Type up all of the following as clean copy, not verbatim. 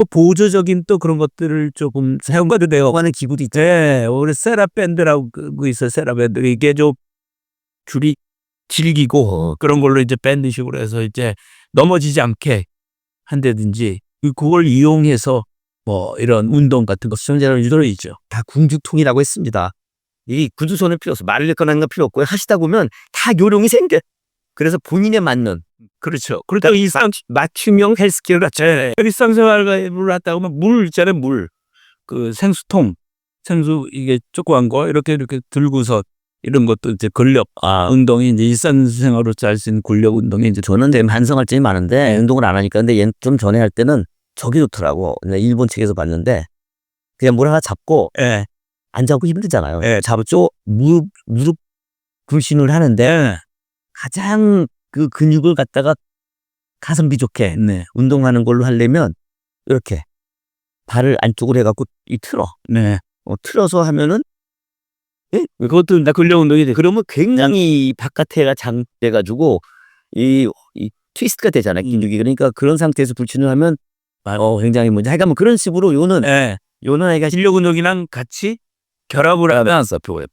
보조적인 또 그런 것들을 조금 사용해도 돼요. 하는 기구도 있죠. 네, 우리 세라밴드라고 있어요. 세라밴드. 이게 좀 줄이 질기고 그런 걸로 이제 밴드식으로 해서 이제 넘어지지 않게 한다든지 그걸 이용해서 뭐 이런 운동 같은 거 수영자를 유도를 있죠. 다 궁죽통이라고 했습니다. 이 구두손을 필요 없어. 말을 꺼내는 건 필요 없고요. 하시다 보면 다 요령이 생겨. 그래서 본인에 맞는. 그렇죠. 그렇다고 맞춤형 헬스케어를 일상생활을 하다 보면 물 있잖아요. 물. 그 생수통. 생수 이게 조그만 거 이렇게 들고서 이런 것도 이제 근력 운동이 이제 일상생활로 할 수 있는 근력 운동이 이제 저는 이제 반성할 점이 많은데 운동을 안 하니까. 근데 좀 전에 할 때는 저기 좋더라고. 일본 책에서 봤는데 그냥 뭘 하나 잡고 안 잡고 힘들잖아요. 잡죠. 무릎 굴신을 하는데 가장 그 근육을 갖다가 가성비 좋게 운동하는 걸로 하려면 이렇게 발을 안쪽으로 해갖고 틀어. 틀어서 하면은 그것도 다 근력 운동이 돼. 그러면 굉장히 바깥에가 장돼가지고 이 트위스트가 되잖아요. 근육이. 그러니까 그런 상태에서 불신을 하면 굉장히 하여간 뭐 그런 식으로 요는 아이가 근력 운동이랑 같이 결합을 하면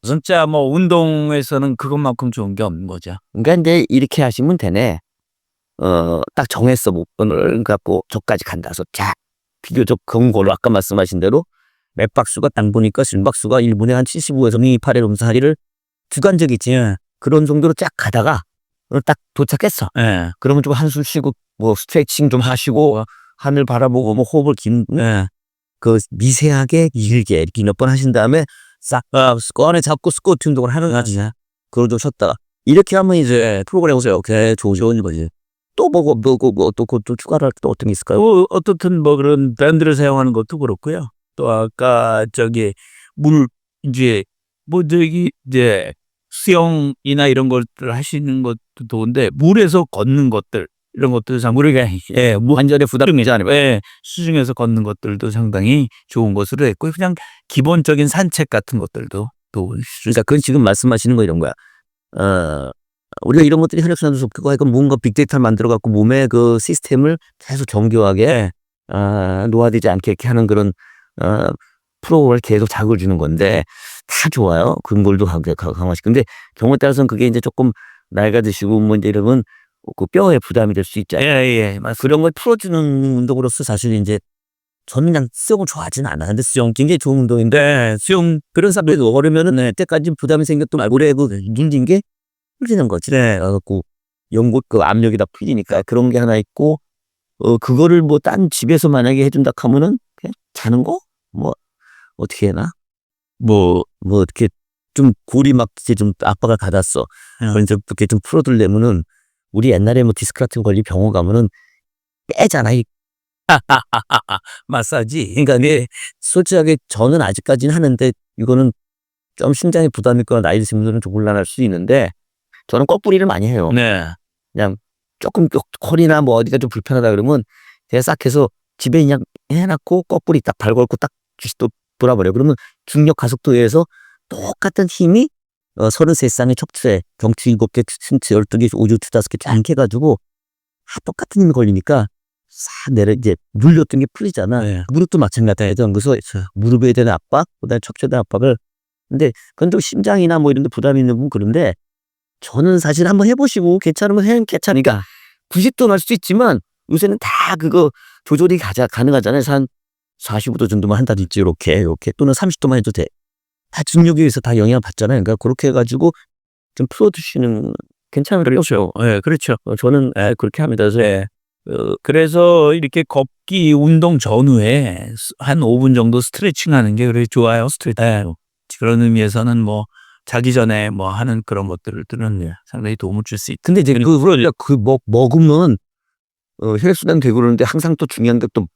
진짜 뭐 운동에서는 그것만큼 좋은 게 없는 거죠. 그러니까 이제 이렇게 하시면 되네. 딱 정했어. 목표를 갖고 저까지 간다. 그래서 자 비교적 그런 걸로 아까 말씀하신 대로 맥박수가 딱 보니까 심박수가 1분에 한 75에서 28의 롬사리를 주관적이지. 그런 정도로 쫙 가다가 딱 도착했어. 그러면 좀 한숨 쉬고 뭐 스트레칭 좀 하시고 하늘 바라보고 뭐 호흡을 그 미세하게 길게 이렇게 몇 번 하신 다음에 싹 꺼내 잡고 스쿼트 운동을 하는 거지. 그걸 좀 쉬었다가 이렇게 하면 이제 프로그램 오세요. 오케이 좋은 거지. 또 또 추가로 할 또 어떤 게 있을까요? 어떻든 뭐 그런 밴드를 사용하는 것도 그렇고요. 또 아까 물 이제 수영이나 이런 것들 하시는 것도 좋은데 물에서 걷는 것들 이런 것도 상당히 완전히 부담되지 않아요. 수중에서 걷는 것들도 상당히 좋은 것으로 했고 그냥 기본적인 산책 같은 것들도 또 그러니까 그건 지금 말씀하시는 거 이런 거야. 우리가 이런 것들이 혈액순환도 좋고 하니까 뭔가 빅데이터를 만들어 갖고 몸의 그 시스템을 계속 정교하게 노화되지 않게 이렇게 하는 그런 프로그램을 계속 자극을 주는 건데 다 좋아요. 근골도 강화시키고. 근데 경우에 따라서는 그게 이제 조금 나이가 드시고 뭐 이제 이러면 그 뼈에 부담이 될 수 있잖아요. 그런 걸 풀어주는 운동으로서 사실 이제 저는 그냥 수영을 좋아하지는 않았는데 수영 굉장히 좋은 운동인데 수영 그런 사람들도 어려면은 때까지 부담이 생겼던 말고래 눌린 게 풀리는 거지. 그래갖고 연골 그 압력이 다 풀리니까 그런 게 하나 있고 그거를 뭐 딴 집에서 만약에 해준다 하면은 그냥 자는 거 뭐 어떻게 해나 뭐 어떻게 좀 골이 막 이제 좀 압박을 받았어. 그래서 이렇게 좀 풀어두려면은 우리 옛날에 뭐 디스크 같은 거 걸리 병원 가면은 빼잖아. 마사지. 그러니까 솔직하게 저는 아직까지는 하는데 이거는 좀 심장에 부담이 있거나 나이 드신 분들은 좀 곤란할 수 있는데 저는 꺾부리를 많이 해요. 그냥 조금 허리나 뭐 어디가 좀 불편하다 그러면 제가 싹 해서 집에 그냥 해놨고 꺾부리 딱 발 걸고 딱 또 돌아버려. 그러면 중력 가속도에 의해서 똑같은 힘이 33쌍의 척추에 경추 7개, 승추 12개, 오주 5개 쫙 해가지고 똑같은 힘이 걸리니까 싹 내려 이제 눌렸던 게 풀리잖아. 무릎도 마찬가지예요. 그래서 무릎에 대한 압박, 그다음에 척추에 대한 압박을. 근데 그건 또 심장이나 뭐 이런 데 부담이 있는 분 그런데 저는 사실 한번 해보시고 괜찮으면 괜찮으니까 90도 날 수도 있지만 요새는 다 그거 조절이 가능하잖아요. 한 45도 정도만 한다든지 이렇게 또는 30도만 해도 돼. 다 중력에 의해서 다 영향을 받잖아요. 그러니까 그렇게 해가지고 좀 풀어주시는 괜찮은 그렇죠. 그렇죠. 저는 그렇게 합니다. 그래서 이렇게 걷기 운동 전후에 한 5분 정도 스트레칭 하는 게 그래 좋아요. 스트레칭. 그런 의미에서는 뭐 자기 전에 뭐 하는 그런 것들은 상당히 도움을 줄 수 있다. 근데 이제 먹으면 혈액순환 되고 그러는데 항상 또 중요한 게 또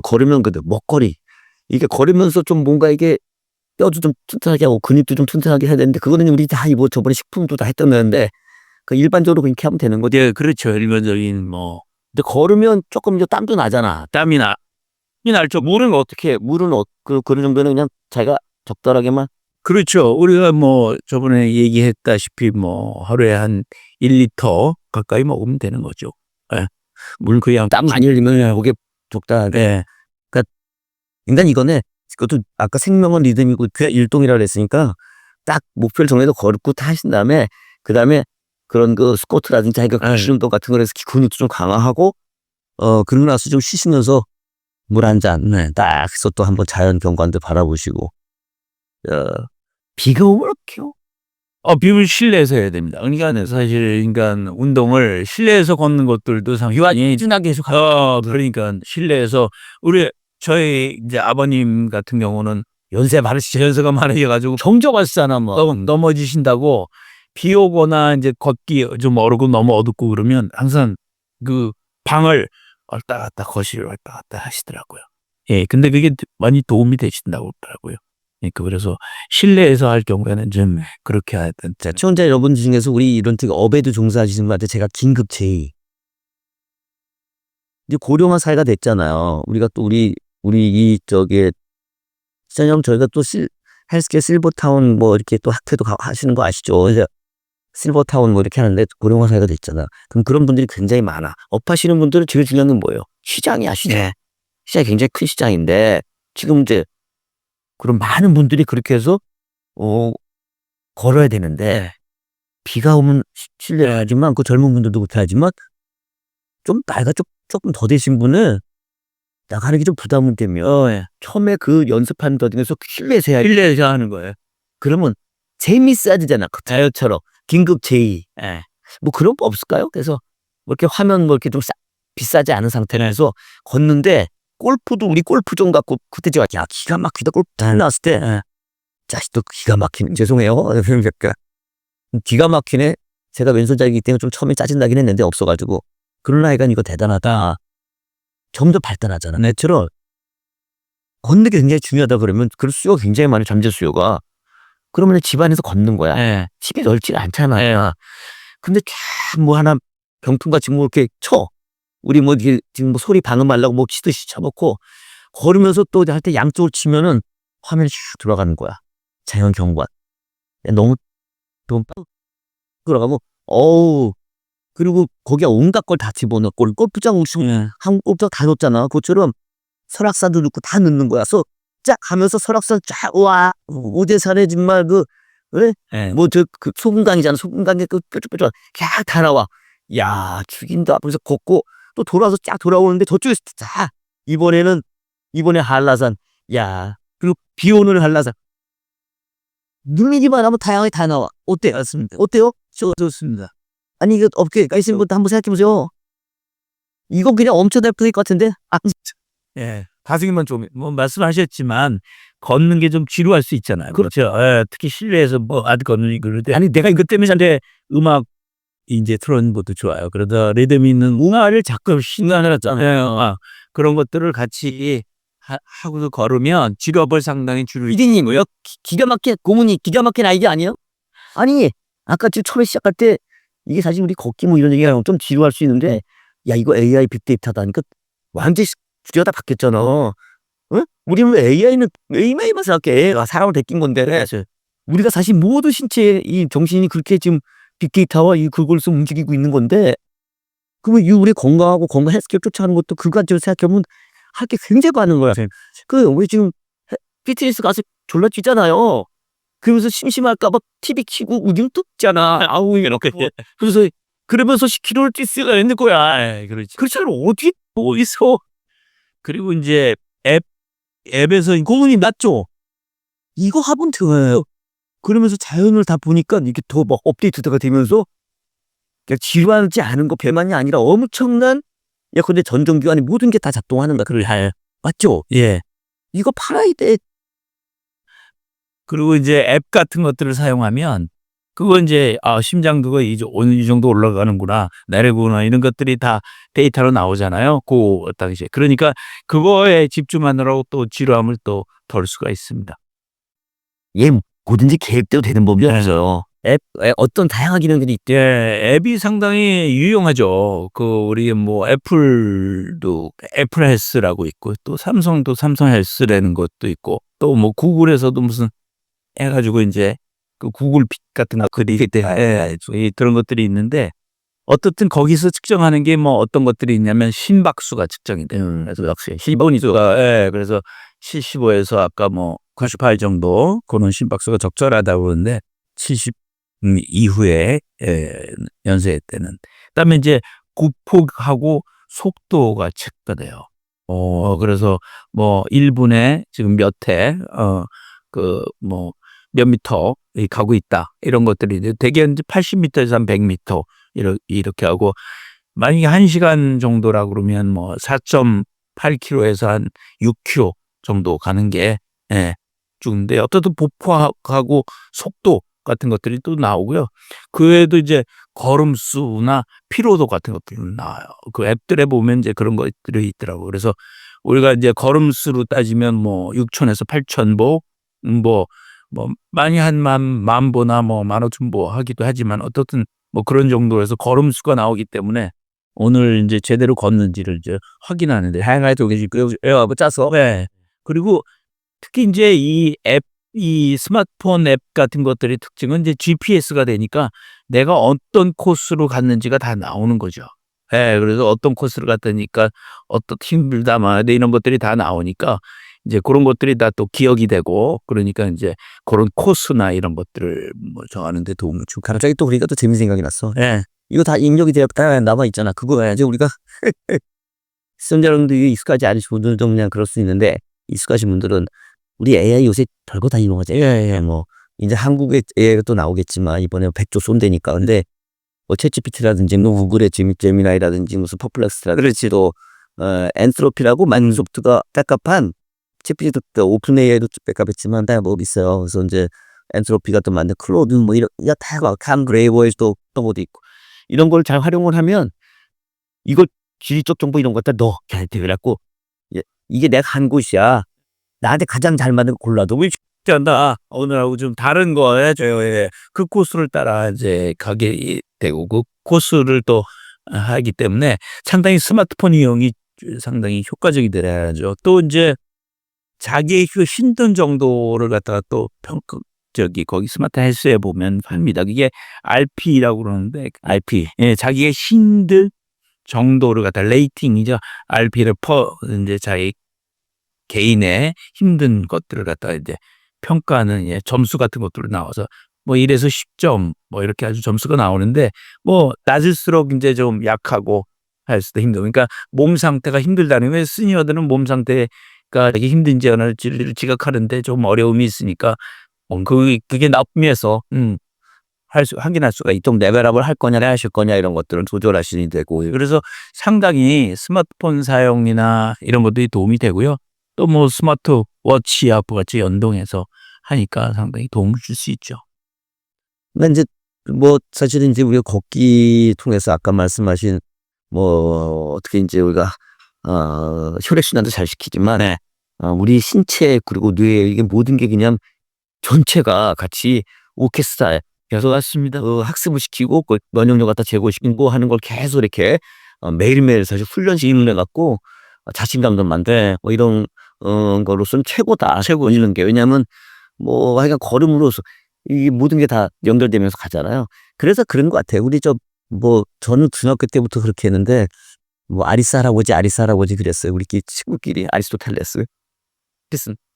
걸으면 먹거리. 이게 걸으면서 좀 뭔가 이게 뼈도 좀 튼튼하게 하고 근육도 좀 튼튼하게 해야 되는데 그거는 우리 다 저번에 식품도 다 했던 건데 그 일반적으로 그렇게 하면 되는 거죠. 그렇죠. 일반적인 뭐. 근데 걸으면 조금 이제 땀도 나잖아. 땀이 날죠. 물은 어떻게? 물은 그런 정도는 그냥 자기가 적절하게만. 그렇죠. 우리가 뭐 저번에 얘기했다시피 뭐 하루에 한 1리터 가까이 먹으면 되는 거죠. 물 그냥 땀 많이 흘리면 그게 적당하게. 네. 그러니까 일단 이거는 그것도 아까 생명은 리듬이고 일동이라고 그랬으니까 딱 목표를 정해서 걷고 다 하신 다음에 그다음에 그런 그 스쿼트라든지 자기가 근력 운동 같은 거에서 근육도 좀 강화하고 그러고 나서 좀 쉬시면서 물 한 잔 딱 해서 또 한번 자연 경관도 바라보시고 비가 오면 어떡해요? 비를 실내에서 해야 됩니다. 그러니까 사실 운동을 실내에서 걷는 것들도 상당히 진하게 계속 그러니까 실내에서 저희 이제 아버님 같은 경우는 연세가 많으셔가지고 정적하시잖아 뭐. 넘어지신다고 비 오거나 이제 걷기 좀 어렵고 너무 어둡고 그러면 항상 그 방을 왔다 갔다 거실을 왔다 갔다 하시더라고요. 예, 근데 그게 많이 도움이 되신다고 그러더라고요. 예, 그래서 실내에서 할 경우에는 좀 그렇게 해야 된다. 시청자 여러분 중에서 우리 이런 업에도 종사하시는 분한테 제가 긴급 제의. 이제 고령화 사회가 됐잖아요. 우리가 또 우리 이 시장님 저희가 또 헬스케어 실버타운 뭐 이렇게 또 학회도 하시는 거 아시죠? 그래서 실버타운 뭐 이렇게 하는데 고령화 사회가 됐잖아. 그럼 그런 분들이 굉장히 많아. 업하시는 분들은 제일 중요한 건 뭐예요? 시장이야, 시장. 네. 시장이 굉장히 큰 시장인데 지금 이제 그런 많은 분들이 그렇게 해서 걸어야 되는데 비가 오면 실례하지만 그 젊은 분들도 못하지만 좀 나이가 조금 더 되신 분은 나가는 게 좀 부담이 되면 처음에 그 연습하는 과정에서 실내에서 하는 거예요. 그러면 재밌어야 되잖아. 그 자연처럼 긴급 제의. 뭐 그런 거 없을까요? 그래서 뭐 이렇게 화면 뭐 이렇게 좀 비싸지 않은 상태에서 걷는데 골프도 우리 골프존 갖고 그때 제가 야 기가 막히다 골프 잘 나왔을 때 자식도 기가 막히네 죄송해요. 그러니까 기가 막히네. 제가 왼손잡이기 때문에 좀 처음에 짜증나긴 했는데 없어가지고 그런 아이가 이거 대단하다. 점점 발달하잖아. 내처럼 걷는 게 굉장히 중요하다 그러면 그럴 수요가 굉장히 많아요. 잠재 수요가. 그러면 집안에서 걷는 거야. 집이 넓지 않잖아요. 근데 쫙 뭐 하나 병풍같이 뭐 이렇게 쳐. 우리 뭐 지금 뭐 소리 방음하려고 뭐 치듯이 쳐놓고 걸으면서 또 할 때 양쪽을 치면은 화면이 슉 들어가는 거야. 자연 경관. 너무 들어가고 그리고 거기에 온갖 걸 다 집어넣고 골프장 한국 골프장 다 넣었잖아. 그것처럼 설악산도 넣고 다 넣는 거야. 쫙 가면서 설악산 쫙 와 오대산에 정말 뭐 그 소금강이잖아. 소금강에 그 뾰족뾰족 다 나와. 야 죽인다. 그래서 걷고 또 돌아서 쫙 돌아오는데 저쪽에서 자 이번에 한라산. 야 그리고 비 오는 한라산. 누르기만 하면 다양하게 다 나와. 어때요? 맞습니다. 어때요? 좋습니다. 아니 이거 업계 가신 분도 한번 생각해보세요. 이거 그냥 엄청날 것 같은데? 예, 다스기만 좀 말씀하셨지만 걷는 게 좀 지루할 수 있잖아요. 그렇죠. 예, 특히 실내에서 걷는 그럴 때 아니 내가 이것 때문에 이제 음악 이제 틀어놓는 것도 좋아요. 그러다 리듬 있는 음악을 자꾸 신나잖아요. 그런 것들을 같이 하고서 걸으면 지루함을 상당히 줄일 피디님요? 기가 막힌 고문이 기가 막힌 아이디어 아니에요? 아니 아까 처음에 시작할 때 이게 사실 우리 걷기 뭐 이런 얘기가 좀 지루할 수 있는데 야 이거 AI 빅데이터다 하니까 완전히 주제가 다 바뀌었잖아. 우리는 AI만 생각해. 사람을 베낀 건데 우리가 사실 모든 신체의 이 정신이 그렇게 지금 빅데이터와 그걸서 움직이고 있는 건데 그러면 우리 건강 헬스케어 쫓아가는 것도 그거 가지고 생각해보면 할 게 굉장히 많은 거야. 우리 지금 피트니스 가서 졸라 뛰잖아요. 그러면서 심심할까봐 TV 켜고 우중 뜯잖아. 이렇게. 그래서 그러면서 10km를 뛸 수가 있는 거야. 그렇지. 그렇잖아. 어디 어디서. 그리고 이제 앱에서 고문이 낮죠. 이거 하면 돼요. 그러면서 자연을 다 보니까 이게 더 막 업데이트가 되면서 그냥 지루하지 않은 거 배만이 아니라 엄청난 근데 전정기관이 모든 게 다 작동하는 거야. 그걸 맞죠? 예. 이거 팔아야 돼. 그리고 이제 앱 같은 것들을 사용하면 그거 이제 심장도가 이 정도 올라가는구나 내려구나 이런 것들이 다 데이터로 나오잖아요. 그 당시에 그러니까 그거에 집중하느라고 또 지루함을 또 덜 수가 있습니다. 뭐든지 계획대로 되는 법이 없어요. 앱 어떤 다양한 기능들이 있대. 예, 앱이 상당히 유용하죠. 우리 애플 헬스라고 있고 또 삼성도 삼성 헬스라는 것도 있고 또 구글에서도 무슨 해가지고 이제 그 구글 핏 같은 거 그런 것들이 있는데 어떻든 거기서 측정하는 게 뭐 어떤 것들이 있냐면 심박수가 측정이 돼요. 그래서 역시 심박수가 예, 그래서 75에서 아까 뭐 98 정도 그런 심박수가 적절하다고 그러는데 70 이후에 연세의 때는 그다음에 이제 구폭하고 속도가 체크가 돼요. 그래서 뭐 1분에 지금 몇 회, 뭐 몇 미터 가고 있다 이런 것들이 대개 이제 80m에서 한 100m 이렇게 하고 만약에 1시간 정도라 그러면 뭐 4.8km에서 한 6km 정도 가는 게 쭉인데 어떻든 보폭하고 속도 같은 것들이 또 나오고요. 그 외에도 이제 걸음수나 피로도 같은 것들이 나와요. 그 앱들에 보면 이제 그런 것들이 있더라고요. 그래서 우리가 이제 걸음수로 따지면 뭐 6,000에서 8,000보, 많이 한 만 보나 뭐 15,000보 하기도 하지만 어떻든 뭐 그런 정도에서 걸음수가 나오기 때문에 오늘 이제 제대로 걷는지를 이제 확인하는데 다양하게 짜서 그리고 특히 이제 이 스마트폰 앱 같은 것들의 특징은 이제 GPS가 되니까 내가 어떤 코스로 갔는지가 다 나오는 거죠. 그래서 어떤 코스를 갔다니까 어떤 힘들다 막 이런 것들이 다 나오니까 이제 그런 것들이 다 또 기억이 되고 그러니까 이제 그런 코스나 이런 것들을 뭐 정하는 데 도움을 주고. 갑자기 또 우리가 또 재밌는 생각이 났어. 이거 다 입력이 되어 남아 있잖아. 그거 해야지 우리가 시청자 여러분들이 익숙하지 않으신 분들도 그냥 그럴 수 있는데 익숙하신 분들은 우리 AI 요새 별거 다 이용하잖아요. 뭐 이제 한국에 AI가 또 나오겠지만 이번에 100조 쏜다니까. 근데 뭐 챗GPT라든지 뭐 구글의 제미나이라든지 무슨 퍼플렉스라든지 또 엔트로피라고 마이크로소프트가 백업한 챗GPT도 오픈AI도 백업했지만 다 뭐 있어요. 그래서 이제 엔트로피가 또 만든 클로드 뭐 이런 다 캄 그레이버에서도 또뭐도 있고 이런 걸 잘 활용을 하면 이걸 지리적 정보 이런 것들 넣어 그래갖고 이게 내가 간 곳이야. 나한테 가장 잘 맞는 거 골라도 왜 한다. 오늘하고 좀 다른 거 해줘요. 그 코스를 따라 이제 가게 되고 그 코스를 또 하기 때문에 상당히 스마트폰 이용이 상당히 효과적이 되야죠. 또 이제 자기의 힘든 정도를 갖다가 또 거기 스마트 헬스에 보면 합니다. 그게 RP라고 그러는데 RP 자기의 힘든 정도를 갖다 레이팅이죠. RP를 이제 자기 개인의 힘든 것들을 갖다가 이제 평가하는 점수 같은 것들로 나와서 뭐 1에서 10점 뭐 이렇게 아주 점수가 나오는데 뭐 낮을수록 이제 좀 약하고 할 수도 힘들고 그러니까 몸 상태가 힘들다는 왜 시니어들은 몸 상태가 되게 힘든지 어느지를 지각하는데 좀 어려움이 있으니까 그게 나쁨에서 확인할 수가 있도록 레벨업을 할 거냐 하실 거냐 이런 것들은 조절하시니 되고 그래서 상당히 스마트폰 사용이나 이런 것들이 도움이 되고요. 또 뭐 스마트워치하고 같이 연동해서 하니까 상당히 도움을 줄 수 있죠. 근데 이제 뭐 사실은 이제 우리가 걷기 통해서 아까 말씀하신 뭐 어떻게 이제 우리가 혈액순환도 잘 시키지만 우리 신체 그리고 뇌 이게 모든 게 그냥 전체가 같이 오케스트라에 계속 왔습니다. 학습을 시키고 그 면역력 갖다 제고시키고 하는 걸 계속 이렇게 매일매일 사실 훈련시키는 해 갖고 자신감도 만들 뭐 이런 거로서는 최고다. 최고 이런 게 왜냐하면 뭐 하여간 걸음으로서 이 모든 게 다 연결되면서 가잖아요. 그래서 그런 것 같아요. 우리 뭐 저는 중학교 때부터 그렇게 했는데 뭐 아리스 할아버지 그랬어요. 우리끼리 친구끼리 아리스토텔레스.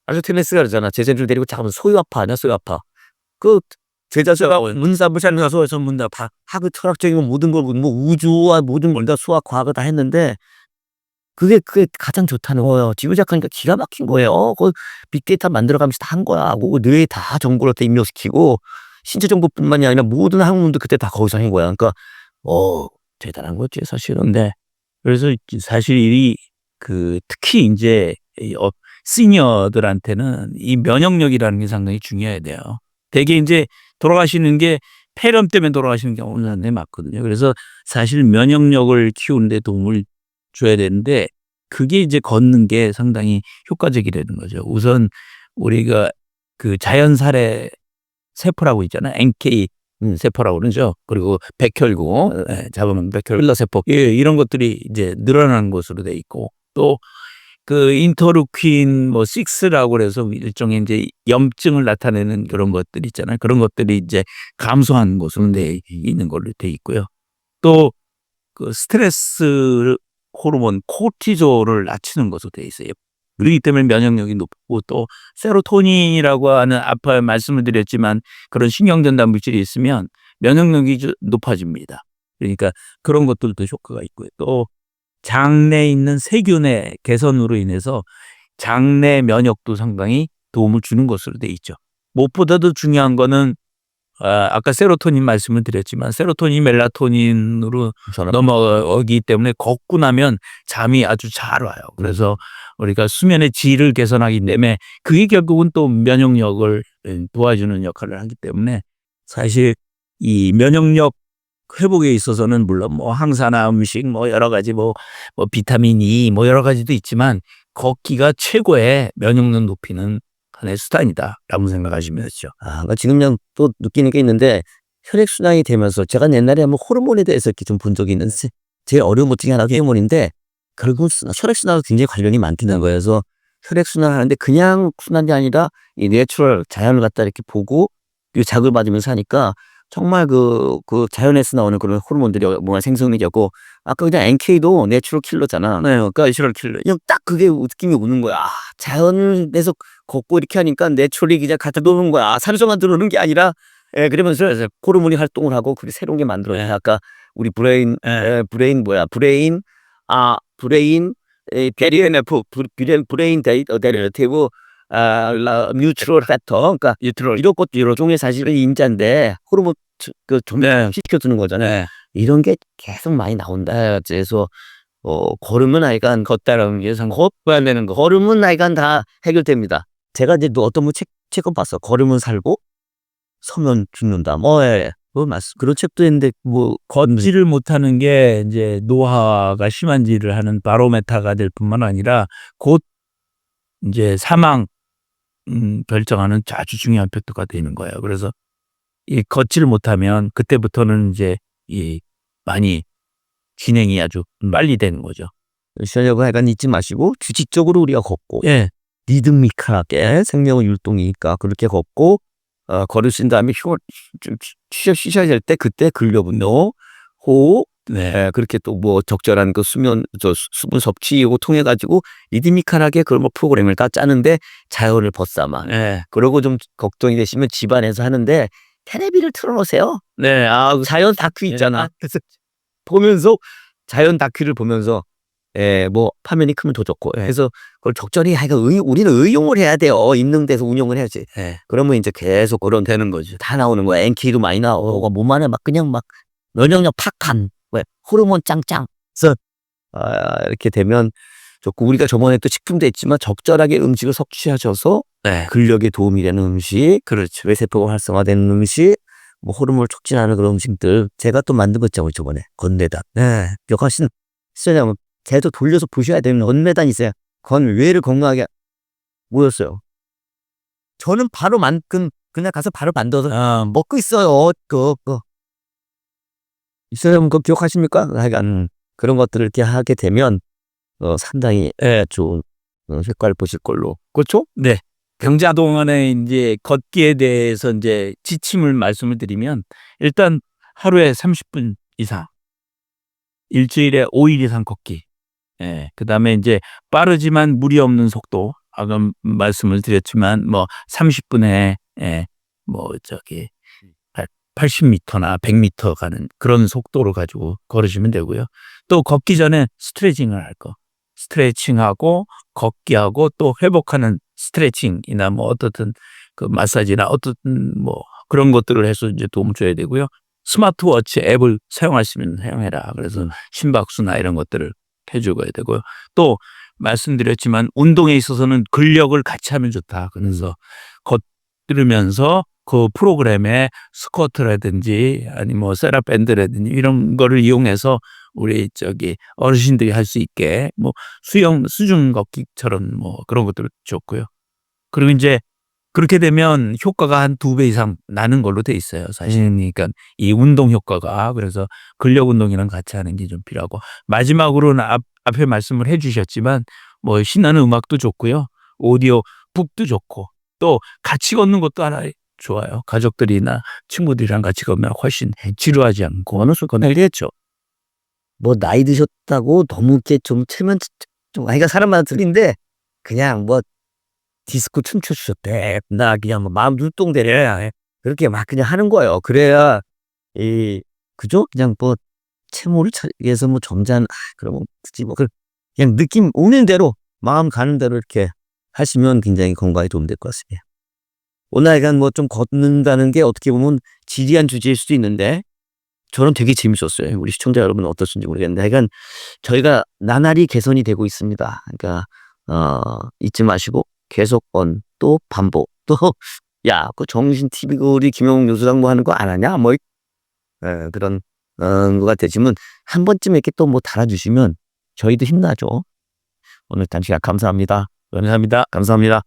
아리스토텔레스가 그러잖아. 제자들 데리고 잠깐 소유아파 하냐 소유아파. 그 제자가 문사부 샤르가소에서 문답 학의 철학적인 모든 걸 뭐 우주와 모든 걸 다 수학 과학을 다 했는데 그게 가장 좋다는 거예요. 지구작하니까 기가 막힌 거예요. 그 빅데이터 만들어가면서 다 한 거야. 그 뇌에 다 정보를 다 입력시키고 신체 정보뿐만이 아니라 모든 학문도 그때 다 거기서 한 거야. 그러니까 대단한 거지 사실은. 네. 그래서 사실 특히 이제 시니어들한테는 이 면역력이라는 게 상당히 중요해야 돼요. 되게 이제 돌아가시는 게 폐렴 때문에 돌아가시는 경우는 상당히 많거든요. 그래서 사실 면역력을 키우는 데 도움을 줘야 되는데 그게 이제 걷는 게 상당히 효과적이라는 거죠. 우선 우리가 그 자연살해 세포라고 있잖아요. NK 세포라고 그러죠. 그리고 백혈구 잡으면 백혈 세포 이런 것들이 이제 늘어나는 것으로 돼 있고 또 그 인터루킨 뭐 6라고 그래서 일종의 이제 염증을 나타내는 그런 것들 있잖아요. 그런 것들이 이제 감소하는 것으로 돼 있는 걸로 돼 있고요. 또 그 스트레스 호르몬 코르티졸을 낮추는 것으로 돼 있어요. 그렇기 때문에 면역력이 높고 또 세로토닌이라고 하는 아까 말씀을 드렸지만 그런 신경전달 물질이 있으면 면역력이 높아집니다. 그러니까 그런 것들도 효과가 있고요. 또 장내에 있는 세균의 개선으로 인해서 장내 면역도 상당히 도움을 주는 것으로 돼 있죠. 무엇보다도 중요한 거는 아까 세로토닌 말씀을 드렸지만 세로토닌 멜라토닌으로 넘어가기 때문에 걷고 나면 잠이 아주 잘 와요. 그래서 우리가 수면의 질을 개선하기 때문에 그게 결국은 또 면역력을 도와주는 역할을 하기 때문에 사실 이 면역력 회복에 있어서는 물론 뭐 항산화 음식 뭐 여러 가지 뭐 비타민 E 뭐 여러 가지도 있지만 걷기가 최고의 면역력 높이는 하나의 수단이다라고 생각하시면 되죠. 그러니까 지금 그냥 또 느끼는 게 있는데 혈액순환이 되면서 제가 옛날에 한번 호르몬에 대해서 이렇게 좀 본 적이 있는데 제일 어려운 것 중에 하나가 호르몬인데 결국 혈액순환과 굉장히 관련이 많다는 거예요. 그래서 혈액순환 하는데 그냥 순환이 아니라 이 내추럴 자연을 갖다 이렇게 보고 자극을 받으면서 하니까 정말 그 자연에서 나오는 그런 호르몬들이 뭔가 생성이 되고 아까 그냥 NK도 내추럴 킬러잖아. 네, 그러니까 내추럴 킬러. 그냥 딱 그게 느낌이 오는 거야. 자연에서 걷고 이렇게 하니까 내추럴이 그냥 갖다 놓는 거야. 산소만 들어오는 게 아니라 그러면서 호르몬이 활동을 하고 그게 새로운 게 만들어요. 아까 우리 브레인 데리어티브 뉴트럴 팩터, 그러니까 이런 것도 여러 종의 사실은 인자인데 호르몬 좀 시켜주는 거잖아요. 이런 게 계속 많이 나온다. 그래서 걸으면 하여간 걷다라는 게 걷어야 되는 거. 걸으면 하여간 다 해결됩니다. 제가 이제 어떤 분 책을 봤어. 걸으면 살고 서면 죽는다. 그런 책도 있는데 걷지를 못하는 게 이제 노화가 심한지를 하는 바로메타가 될 뿐만 아니라 곧 이제 사망 결정하는 아주 중요한 팩터가 되는 거예요. 그래서 이 걷지를 못하면 그때부터는 이제 이 많이 진행이 아주 빨리 되는 거죠. 시원하고 약간 잊지 마시고 규칙적으로 우리가 걷고 리드미컬하게 생명의 율동이니까 그렇게 걷고 걸으신 다음에 쉬셔야 될 때 그때 근력 운동, 호흡, 그렇게 또 뭐 적절한 그 수분 섭취하고 통해 가지고 리드미컬하게 그런 프로그램을 다 짜는데 자연을 벗삼아. 그러고 좀 걱정이 되시면 집안에서 하는데 테레비를 틀어놓으세요. 자연 다큐 있잖아. 그래서 보면서 자연 다큐를 보면서 뭐 화면이 크면 더 좋고 그래서 그걸 적절히 우리는 의용을 해야 돼요. 있는 데서 운용을 해야지. 그러면 이제 계속 그런 되는 거죠. 다 나오는 거야. NK도 많이 나오고 몸 안에 막 그냥 막 면역력 팍한 호르몬 짱짱. 그래서 이렇게 되면 좋고 우리가 저번에 또 식품도 했지만 적절하게 음식을 섭취하셔서 근력에 도움이 되는 음식, 그렇죠. 뇌세포가 활성화되는 음식, 뭐 호르몬을 촉진하는 그런 음식들 제가 또 만든 거 있잖아요. 저번에 건매단. 기억하시는 시청자분 계속 돌려서 보셔야 되는 건매단 있어요. 건뇌를 건강하게 뭐였어요? 저는 바로 그냥 가서 바로 만들어서 먹고 있어요. 시청자분 그거 기억하십니까? 하여간 그런 것들을 이렇게 하게 되면 상당히 좋은 효과를 보실 걸로. 그렇죠? 네. 경자동안에 이제 걷기에 대해서 이제 지침을 말씀을 드리면 일단 하루에 30분 이상, 일주일에 5일 이상 걷기. 그다음에 이제 빠르지만 무리 없는 속도. 아까 말씀을 드렸지만 뭐 30분에 뭐 80m나 100m 가는 그런 속도로 가지고 걸으시면 되고요. 또 걷기 전에 스트레칭을 할 거. 스트레칭하고 걷기하고 또 회복하는 스트레칭이나 뭐 어떻든 그 마사지나 어떻든 뭐 그런 것들을 해서 이제 도움을 줘야 되고요. 스마트워치 앱을 사용하시면 사용해라. 그래서 심박수나 이런 것들을 해줘야 되고요. 또 말씀드렸지만 운동에 있어서는 근력을 같이 하면 좋다. 그래서 걷으면서 그 프로그램에 스쿼트라든지 아니 뭐 세라밴드라든지 이런 거를 이용해서 우리 어르신들이 할 수 있게 뭐 수중 걷기처럼 뭐 그런 것들 좋고요. 그리고 이제 그렇게 되면 효과가 한 2배 이상 나는 걸로 돼 있어요. 사실 그러니까 이 운동 효과가 그래서 근력 운동이랑 같이 하는 게 좀 필요하고 마지막으로는 앞에 말씀을 해주셨지만 뭐 신나는 음악도 좋고요. 오디오 북도 좋고 또 같이 걷는 것도 하나 좋아요. 가족들이나 친구들이랑 같이 걷면 훨씬 지루하지 않고 어느 순간 걷겠죠. 뭐 나이 드셨다고 너무 이렇게 좀 체면 좀 아이가 사람마다 틀린데 그냥 뭐 디스코 춤춰 주셨대. 나 그냥 뭐 마음 눈동대래. 그렇게 막 그냥 하는 거예요. 그래야 이 그죠? 그냥 뭐 채모를 위해서 뭐 점잖 그러면 굳이 뭐 그냥 느낌 오는 대로 마음 가는 대로 이렇게 하시면 굉장히 건강에 도움될 것 같습니다. 오늘 약간 뭐 좀 걷는다는 게 어떻게 보면 지리한 주제일 수도 있는데 저는 되게 재밌었어요. 우리 시청자 여러분은 어떠신지 모르겠는데 하여간 저희가 나날이 개선이 되고 있습니다. 그러니까 잊지 마시고 계속권 또 반복 또 야 그 정신 TV 우리 김영웅 교수랑 뭐 하는 거 안 하냐 뭐 그런 거가 되시면 한 번쯤 이렇게 또 뭐 달아주시면 저희도 힘나죠. 오늘 단시간 감사합니다. 감사합니다. 감사합니다.